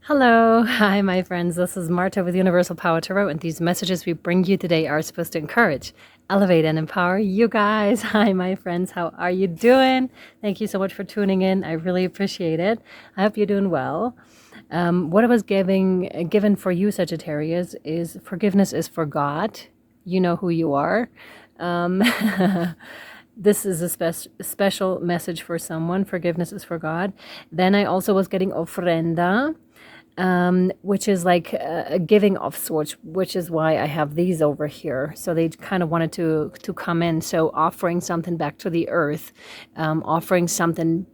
Hello, hi, my friends. This is Marta with Universal Power Tarot, and these messages we bring you today are supposed to encourage, elevate, and empower you guys. Hi, my friends. How are you doing? Thank you so much for tuning in. I really appreciate it. I hope you're doing well. What I was given for you, Sagittarius, is forgiveness is for God. You know who you are. Um, this is a special message for someone. Forgiveness is for God. Then I also was getting ofrenda, which is like a giving of sorts, which is why I have these over here. So they kind of wanted to come in. So offering something back to the earth, offering something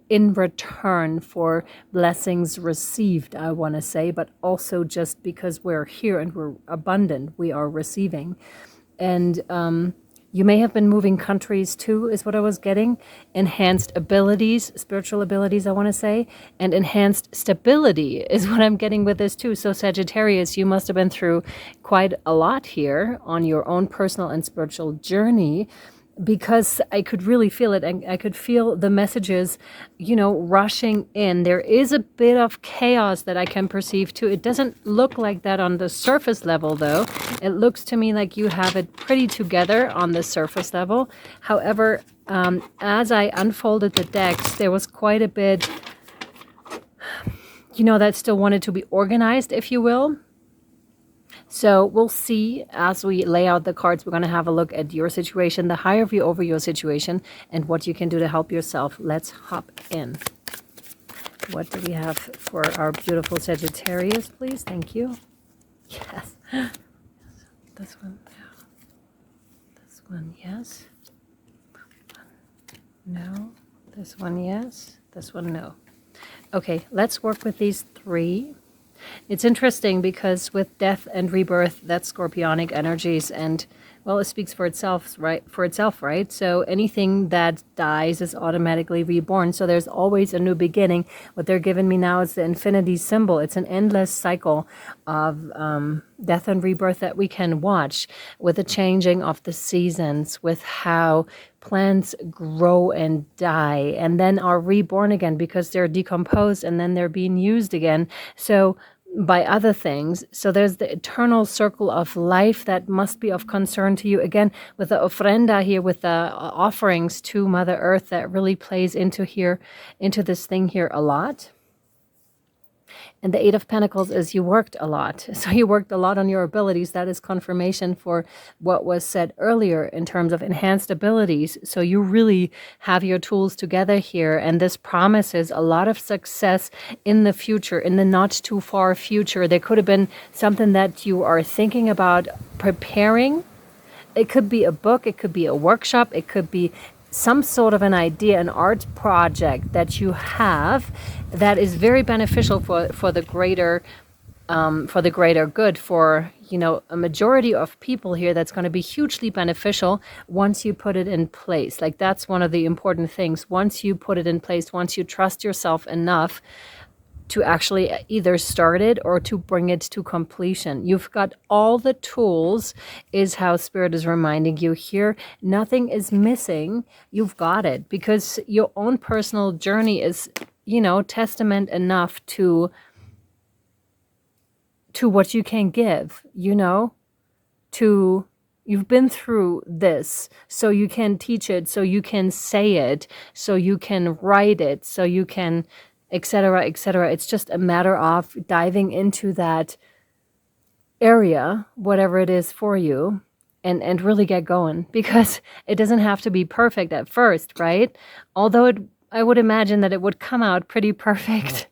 in return for blessings received, I want to say, but also just because we're here and we're abundant, we are receiving. And you may have been moving countries too, is what I was getting. Enhanced abilities, spiritual abilities, I want to say, and enhanced stability is what I'm getting with this too. So, Sagittarius, you must have been through quite a lot here on your own personal and spiritual journey, because I could really feel it, and I could feel the messages, rushing in. There is a bit of chaos that I can perceive too. It doesn't look like that on the surface level, though. It looks to me like you have it pretty together on the surface level. However, as I unfolded the decks, there was quite a bit, that still wanted to be organized, if you will. So we'll see as we lay out the cards. We're going to have a look at your situation, the higher view over your situation, and what you can do to help yourself. Let's hop in. What do we have for our beautiful Sagittarius, please? Thank you. Yes. This one, yeah. This one, yes. No. This one, yes. This one, no. Okay, let's work with these three. It's interesting because with death and rebirth, that's scorpionic energies, and well, it speaks for itself, right? So anything that dies is automatically reborn. So there's always a new beginning. What they're giving me now is the infinity symbol. It's an endless cycle of death and rebirth that we can watch, with the changing of the seasons, with how plants grow and die and then are reborn again because they're decomposed and then they're being used again. So by other things. So there's the eternal circle of life that must be of concern to you. Again, with the ofrenda here, with the offerings to Mother Earth, that really plays into this thing here a lot. And the Eight of Pentacles is you worked a lot. So you worked a lot on your abilities. That is confirmation for what was said earlier in terms of enhanced abilities. So you really have your tools together here. And this promises a lot of success in the future, in the not too far future. There could have been something that you are thinking about preparing. It could be a book. It could be a workshop. It could be some sort of an idea, an art project that you have that is very beneficial for the greater good, for a majority of people here. That's going to be hugely beneficial once you put it in place. Like, that's one of the important things. Once you put it in place, once you trust yourself enough to actually either start it or to bring it to completion. You've got all the tools, is how Spirit is reminding you here. Nothing is missing. You've got it, because your own personal journey is, testament enough to what you can give, you've been through this, so you can teach it, so you can say it, so you can write it, so you can, etc., etc. It's just a matter of diving into that area, whatever it is for you, and really get going, because it doesn't have to be perfect at first, right? Although I would imagine that it would come out pretty perfect.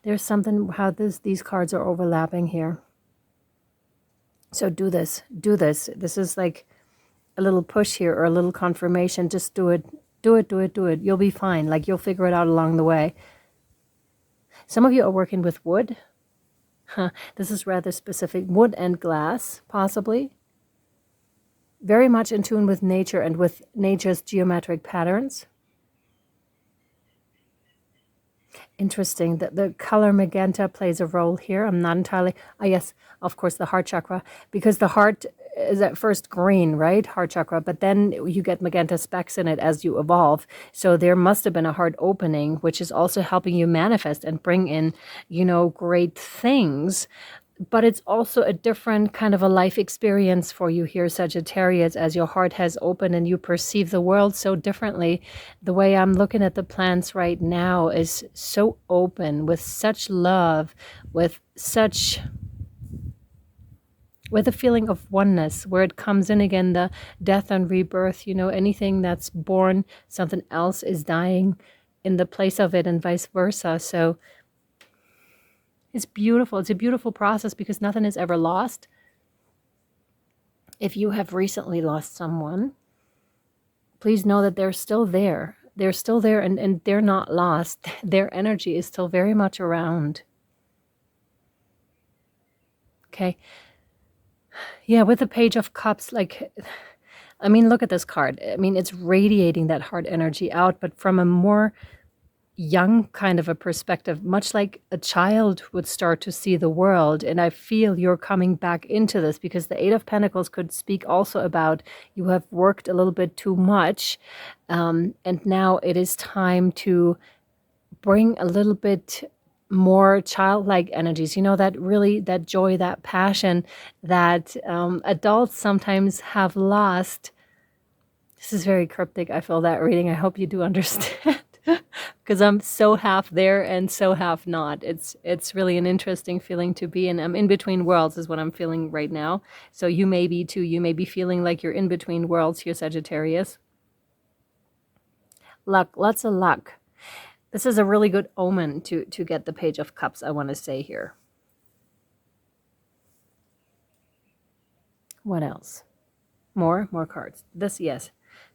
There's something how these cards are overlapping here. So do this. This is like a little push here, or a little confirmation. Just do it. Do it. You'll be fine. Like, you'll figure it out along the way. Some of you are working with wood. This is rather specific. Wood and glass, possibly. Very much in tune with nature and with nature's geometric patterns. Interesting that the color magenta plays a role here. I'm not entirely... yes, of course, the heart chakra. Because the heart is at first green, right? Heart chakra, but then you get magenta specks in it as you evolve. So there must have been a heart opening, which is also helping you manifest and bring in, great things. But it's also a different kind of a life experience for you here, Sagittarius, as your heart has opened and you perceive the world so differently. The way I'm looking at the plants right now is so open, with such love, with a feeling of oneness, where it comes in again, the death and rebirth, anything that's born, something else is dying in the place of it, and vice versa. So it's beautiful. It's a beautiful process because nothing is ever lost. If you have recently lost someone, please know that they're still there. They're still there, and they're not lost. Their energy is still very much around. Okay. Yeah, with the Page of Cups, look at this card. It's radiating that heart energy out, but from a more young kind of a perspective, much like a child would start to see the world. And I feel you're coming back into this because the Eight of Pentacles could speak also about you have worked a little bit too much, and now it is time to bring a little bit more childlike energies, that joy, that passion that adults sometimes have lost. This is very cryptic. I feel that reading. I hope you do understand. Because I'm so half there and so half not. It's really an interesting feeling to be in. I'm in between worlds is what I'm feeling right now. So you may be too. You may be feeling like you're in between worlds here, Sagittarius. Luck, lots of luck. This is a really good omen to get the Page of Cups, I want to say here. What else? More cards. This, yes.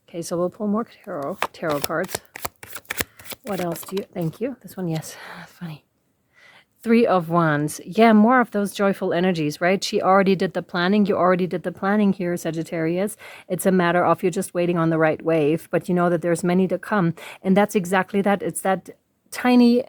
Okay, so we'll pull more tarot cards. What else do you... Thank you. This one, yes. Funny. Three of Wands. Yeah, more of those joyful energies, right? She already did the planning. You already did the planning here, Sagittarius. It's a matter of you're just waiting on the right wave, but you know that there's many to come. And that's exactly that. It's that tiny,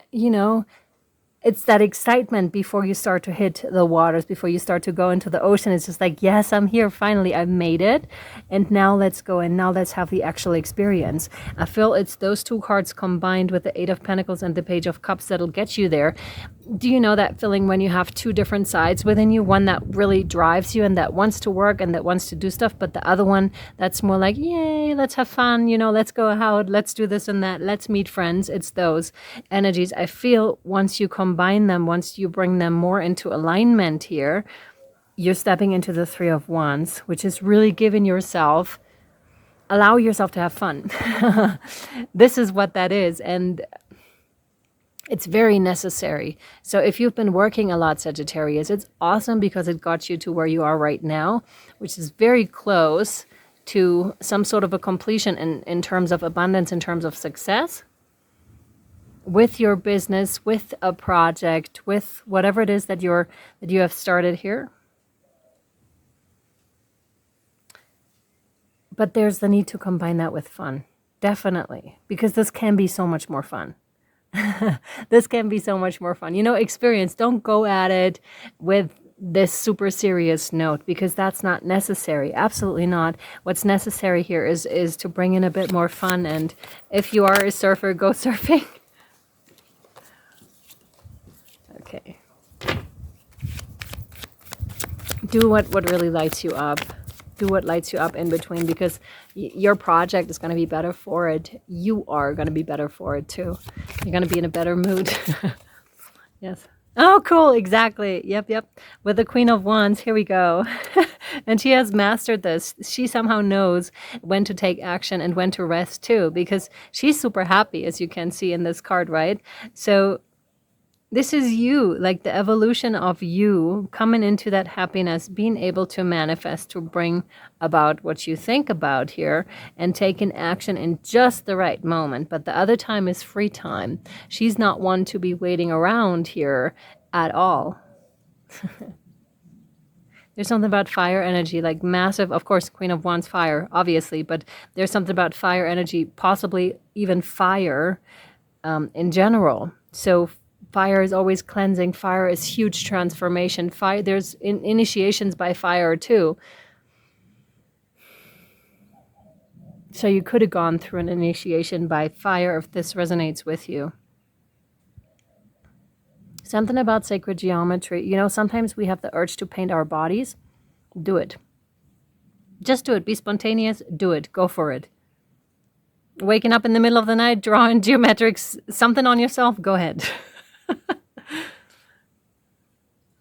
it's that excitement before you start to hit the waters, before you start to go into the ocean. It's just like, yes, I'm here. Finally, I've made it. And now let's go and now let's have the actual experience. I feel it's those two cards combined with the Eight of Pentacles and the Page of Cups that'll get you there. Do you know that feeling when you have two different sides within you? One that really drives you and that wants to work and that wants to do stuff, but the other one that's more like, yay, let's have fun, let's go out, let's do this and that, let's meet friends. It's those energies. I feel once you combine them, once you bring them more into alignment here, you're stepping into the Three of Wands, which is really giving yourself, allow yourself to have fun. This is what that is. And it's very necessary. So if you've been working a lot, Sagittarius, it's awesome because it got you to where you are right now, which is very close to some sort of a completion in terms of abundance, in terms of success with your business, with a project, with whatever it is that you have started here. But there's the need to combine that with fun, definitely, because this can be so much more fun. This can be so much more fun. Experience. Don't go at it with this super serious note because that's not necessary. Absolutely not. What's necessary here is to bring in a bit more fun. And if you are a surfer, go surfing. Okay. Do what really lights you up. Do what lights you up in between because your project is going to be better for it. You are going to be better for it too. You're going to be in a better mood. Yes. Oh, cool. Exactly. Yep. With the Queen of Wands, here we go. And she has mastered this. She somehow knows when to take action and when to rest too, because she's super happy, as you can see in this card, right? So this is you, like the evolution of you coming into that happiness, being able to manifest, to bring about what you think about here and taking action in just the right moment. But the other time is free time. She's not one to be waiting around here at all. There's something about fire energy, like massive, of course, Queen of Wands, fire, obviously, but there's something about fire energy, possibly even fire in general. So fire is always cleansing. Fire is huge transformation. Fire, there's initiations by fire too. So you could have gone through an initiation by fire if this resonates with you. Something about sacred geometry. You know, sometimes we have the urge to paint our bodies. Do it. Just do it. Be spontaneous. Do it. Go for it. Waking up in the middle of the night, drawing geometrics, something on yourself, go ahead.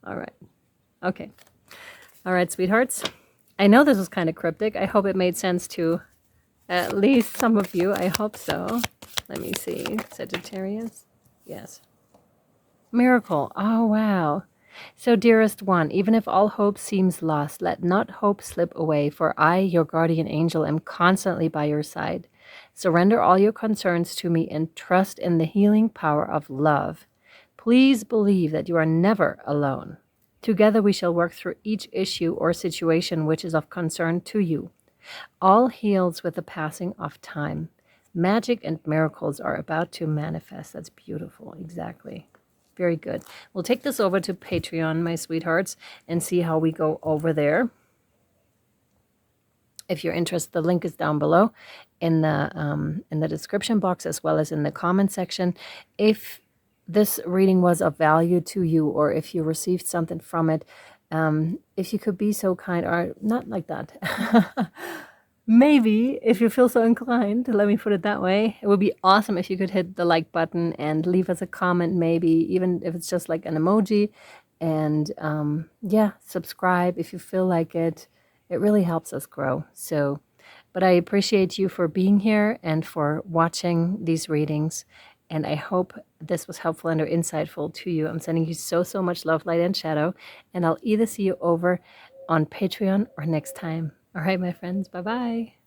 All right. Okay. All right, sweethearts. I know this was kind of cryptic. I hope it made sense to at least some of you. I hope so. Let me see. Sagittarius. Yes. Miracle. Oh, wow. So, dearest one, even if all hope seems lost, let not hope slip away, for I, your guardian angel, am constantly by your side. Surrender all your concerns to me and trust in the healing power of love. Please believe that you are never alone. Together we shall work through each issue or situation which is of concern to you. All heals with the passing of time. Magic and miracles are about to manifest. That's beautiful. Exactly. Very good. We'll take this over to Patreon, my sweethearts, and see how we go over there. If you're interested, the link is down below in the description box as well as in the comment section. If this reading was of value to you, or if you received something from it, if you could be so kind, or not like that, maybe if you feel so inclined, let me put it that way, it would be awesome if you could hit the like button and leave us a comment, maybe even if it's just like an emoji, and yeah, subscribe if you feel like it. It really helps us grow. So, but I appreciate you for being here and for watching these readings. And I hope this was helpful and or insightful to you. I'm sending you so, so much love, light, and shadow. And I'll either see you over on Patreon or next time. All right, my friends. Bye-bye.